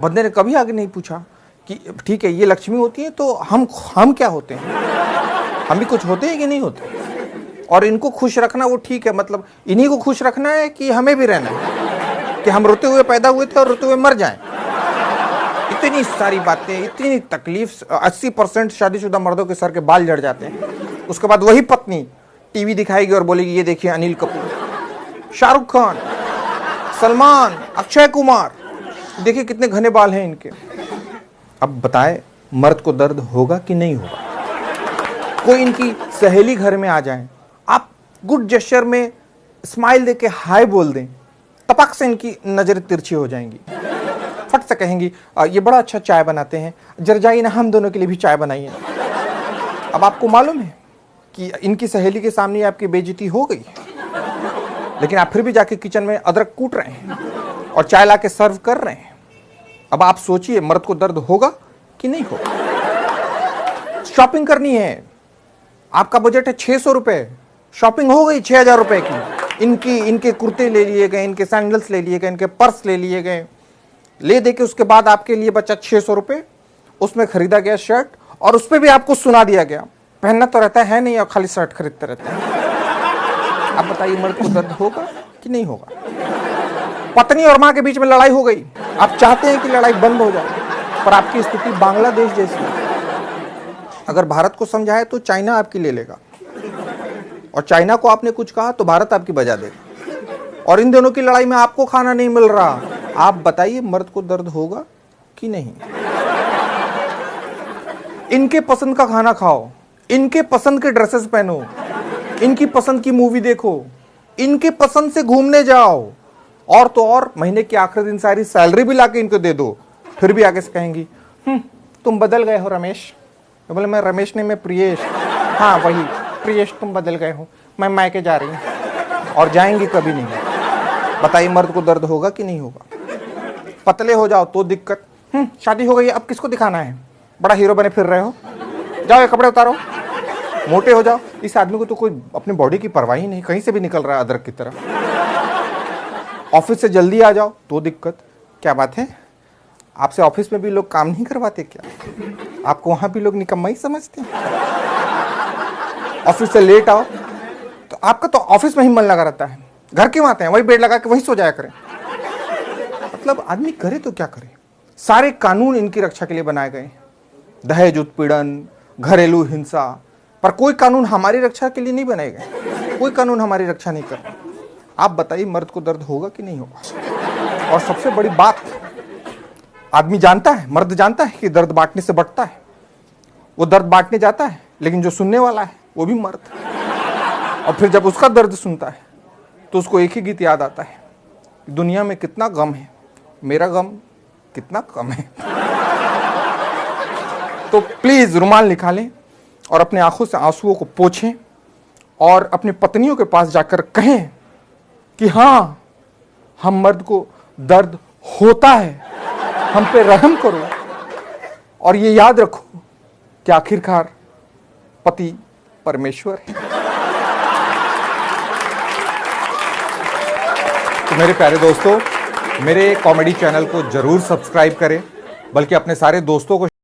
बंदे ने कभी आगे नहीं पूछा कि ठीक है ये लक्ष्मी होती है तो हम क्या होते हैं, हम भी कुछ होते हैं कि नहीं होते। और इनको खुश रखना वो ठीक है, मतलब इन्हीं को खुश रखना है कि हमें भी रहना है, कि हम रोते हुए पैदा हुए थे और रोते हुए मर जाएं। इतनी सारी बातें, इतनी तकलीफ। 80% शादीशुदा मर्दों के सर के बाल झड़ जाते हैं। उसके बाद वही पत्नी टीवी दिखाएगी और बोलेगी ये देखिए अनिल कपूर, शाहरुख खान, सलमान, अक्षय कुमार, देखिए कितने घने बाल हैं इनके। अब बताए मर्द को दर्द होगा कि नहीं होगा। कोई इनकी सहेली घर में आ जाए, आप गुड जेस्चर में स्माइल देके हाय बोल दें, टपक से इनकी नजरें तिरछी हो जाएंगी। फट से कहेंगी ये बड़ा अच्छा चाय बनाते हैं, जरा जाइए ना हम दोनों के लिए भी चाय बनाइए। अब आपको मालूम है कि इनकी सहेली के सामने आपकी बेइज्जती हो गई, लेकिन आप फिर भी जाके किचन में अदरक कूट रहे हैं और चाय ला के सर्व कर रहे हैं। अब आप सोचिए मर्द को दर्द होगा कि नहीं होगा। शॉपिंग करनी है, आपका बजट है 600 रुपए, शॉपिंग हो गई 6000 रुपए की। इनके कुर्ते ले लिए गए, इनके सैंडल्स ले लिए गए, इनके पर्स ले लिए गए, ले दे के उसके बाद आपके लिए बचा 600 रुपए। उसमें खरीदा गया शर्ट और उस पर भी आपको सुना दिया गया पहनना तो रहता है नहीं और खाली शर्ट खरीदते रहते हैं। आप बताइए मर्द को दर्द होगा कि नहीं होगा। पत्नी और मां के बीच में लड़ाई हो गई, आप चाहते हैं कि लड़ाई बंद हो जाए, पर आपकी स्थिति बांग्लादेश जैसी है। अगर भारत को समझाए तो चाइना आपकी ले लेगा, और चाइना को आपने कुछ कहा तो भारत आपकी बजा देगा, और इन दोनों की लड़ाई में आपको खाना नहीं मिल रहा। आप बताइए मर्द को दर्द होगा कि नहीं। इनके पसंद का खाना खाओ, इनके पसंद के ड्रेसेस पहनो, इनकी पसंद की मूवी देखो, इनके पसंद से घूमने जाओ, और तो और महीने के आखिरी दिन सारी सैलरी भी लाके इनको दे दो, फिर भी आगे से कहेंगी तुम बदल गए हो रमेश। तो बोले मैं रमेश नहीं, मैं प्रियेश। हाँ वही प्रियेश, तुम बदल गए हो, मैं मायके जा रही हूँ। और जाएंगी कभी नहीं। बताइए मर्द को दर्द होगा कि नहीं होगा। पतले हो जाओ तो दिक्कत, शादी हो गई अब किसको दिखाना है, बड़ा हीरो बने फिर रहे हो, जाओ ये कपड़े उतारो। मोटे हो जाओ, इस आदमी को तो कोई अपनी बॉडी की परवाह ही नहीं, कहीं से भी निकल रहा है अदरक की तरह। ऑफिस से जल्दी आ जाओ तो दिक्कत। क्या बात है, आपसे ऑफिस में भी लोग काम नहीं करवाते क्या? आपको वहां भी लोग निकम्मा ही समझते हैं। ऑफिस से लेट आओ तो आपका तो ऑफिस में ही मन लगा रहता है, घर क्यों आते हैं, वही बेड लगा के वहीं सो जाया करें। मतलब आदमी करे तो क्या करे। सारे कानून इनकी रक्षा के लिए बनाए गए, दहेज उत्पीड़न, घरेलू हिंसा, पर कोई कानून हमारी रक्षा के लिए नहीं बनाए गए। कोई कानून हमारी रक्षा नहीं कर रहा। आप बताइए मर्द को दर्द होगा कि नहीं होगा। और सबसे बड़ी बात, आदमी जानता है, मर्द जानता है कि दर्द बांटने से बढ़ता है। वो दर्द बांटने जाता है, लेकिन जो सुनने वाला है वो भी मर्द। और फिर जब उसका दर्द सुनता है तो उसको एक ही गीत याद आता है, दुनिया में कितना गम है, मेरा गम कितना कम है। तो प्लीज रुमाल निकालें और अपने आंखों से आंसुओं को पोंछें और अपनी पत्नियों के पास जाकर कहें कि हाँ, हम मर्द को दर्द होता है, हम पे रहम करो। और ये याद रखो कि आखिरकार पति परमेश्वर है। तो मेरे प्यारे दोस्तों, मेरे कॉमेडी चैनल को जरूर सब्सक्राइब करें, बल्कि अपने सारे दोस्तों को